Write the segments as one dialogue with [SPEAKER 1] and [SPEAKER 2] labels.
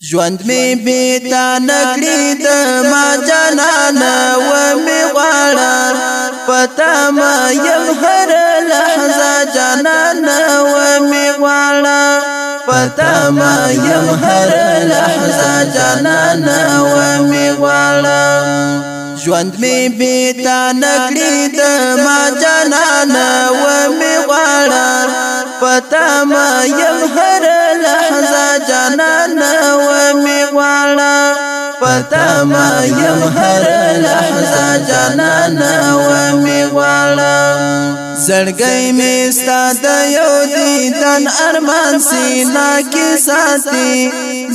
[SPEAKER 1] ژوند می بیتا نکړی د ما جانانا و می غواړه پتا ما یم هر لحظه جانانا و می غواړه پتا ما یم هر لحظه جانانا و می غواړه ژوند می بیتا نکړی د ما جانانا و می غواړه پتا ما یم هر لحظه جانانا و می غواړه پتا ما یم هر لحظه جانانا و می غواړه زړګی می ستا د یو دیدن ارمان سینا کې ساتي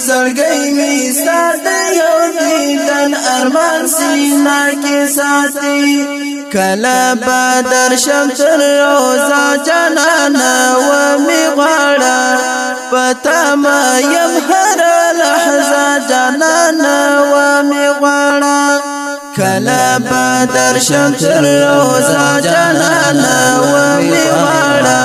[SPEAKER 1] زړګی می ستا د یو دیدن ارمان سینا کې ساتي کلا بدر شم تر روزا جانانا و می غواړه پتا ما یم هر لحظه جانانا و می غواړه کلا بدر شم تر روزا جانانا و می غواړه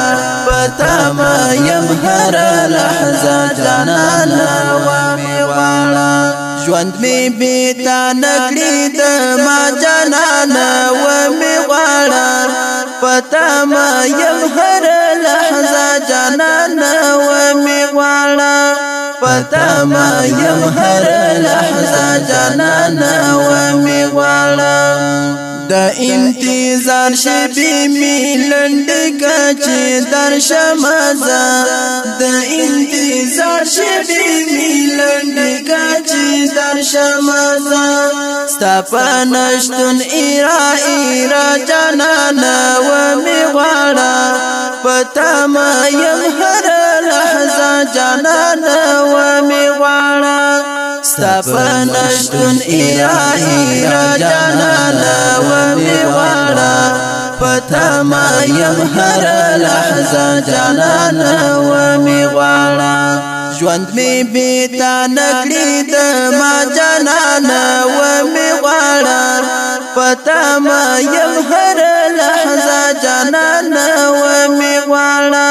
[SPEAKER 1] پتا ما یم هر لحظه جانانا و می غواړه ژوند می بیتا نکړی د ما جانانا و می غواړه پتا ما یم هر لحظه جانانا و می غواړه پتا ما یم هر لحظه جانانا و می غواړه د انتظار شپې می لنډکه چې درشمزه د انتظار شپې می لنډکه چې درشمزه ستا په نشتون ایرا جانانا و می غواړه پتا ما یم هر لحظه جانانا و می غواړه ستا په نشتون ایرا جانانا و می غواړه پتا ما یم هر لحظه جانانا و می غواړه ژوند می بیتا نکړی د ما جانانا و می غواړه پتا ما یم هر لحظه جانانا و می غواړه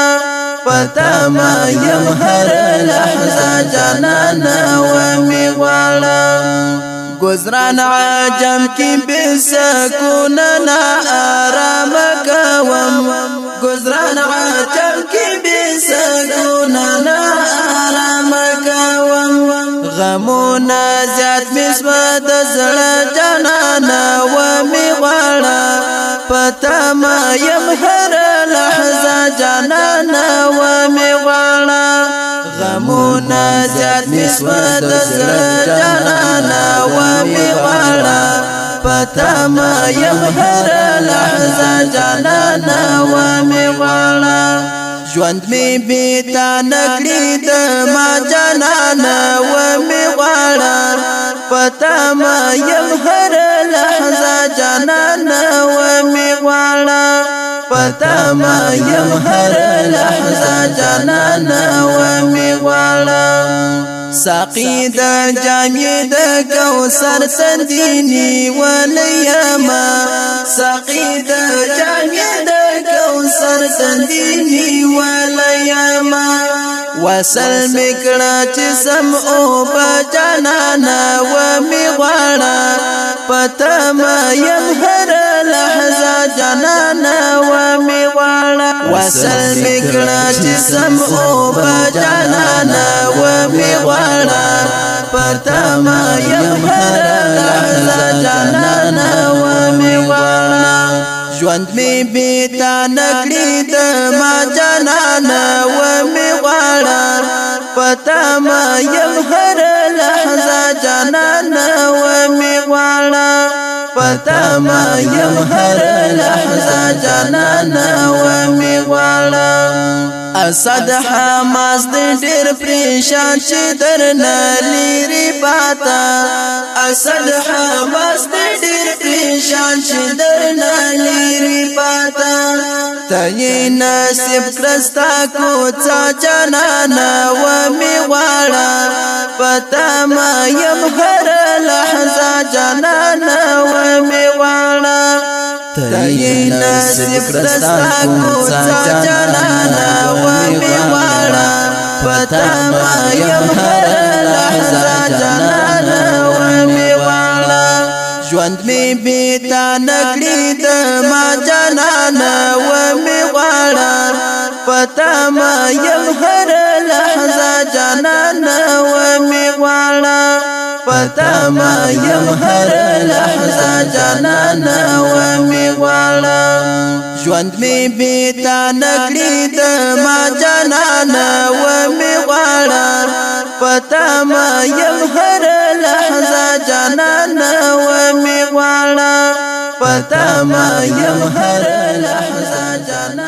[SPEAKER 1] پتا ما یم هر لحظه جانانا و می غواړه گزران عجم کی بسکون نا آرام کوم گزران عجم کی بسکون نا آرام کوم غمونا زیاد مسمد زړه جانانا و می غواړه پتا ما یم هر لحظه جانانا و می غواړه غمونا زیاد مسمد زړه جانانا و می غواړه پتا ما یم هر لحظه جانانا و می غواړه ژوند می بیتا نکړی د ما جانانا و می غواړه پتا ما یم هر لحظه جانانا و می غواړه پتا ما یم هر لحظه جانانا و می غواړه ساقی د جامې د کوثر سندینی ولیما ساقی د جامې د کوثر سندینی ولیما وصل میکړه چې سم او بجانانا و می غواړه پتا ما یم هر لحظه جانانا و می غواړه وصل میکړه چې سم او بجانانا و می غواړه پتا ما یم هر لحظه جانانا و می غواړه ژوند می بیتا نکړی د ما جانانا و می غواړه پتا ما یم هر لحظه جانانا و می غواړه پتا ما یم هر لحظه جانانا و می غواړه اسد حماس دې ډېر پریشان چې درنه لري پاتا اسد حماس دې ډېر پریشان چې درنه لري پاتا ته نصیب کرستا کوڅه جانانا و می غواړه پتا ما یم هر لحظه جانانا و می غواړه ته نصیب کرستا کوڅه جانانا و می غواړه پتا ما یم هر لحظه ژوند می بیتا نکړي د ما جانان و می غواړه پتا ما یم هر لحظه جانان و می غواړه پتا ما یم هر لحظه جانان و می غواړه ژوند می بیتا نکړي د ما جانان و می غواړه پتا ما یم هر لحظه جانان و می غواړه پتا ما یم هر لحظه جانان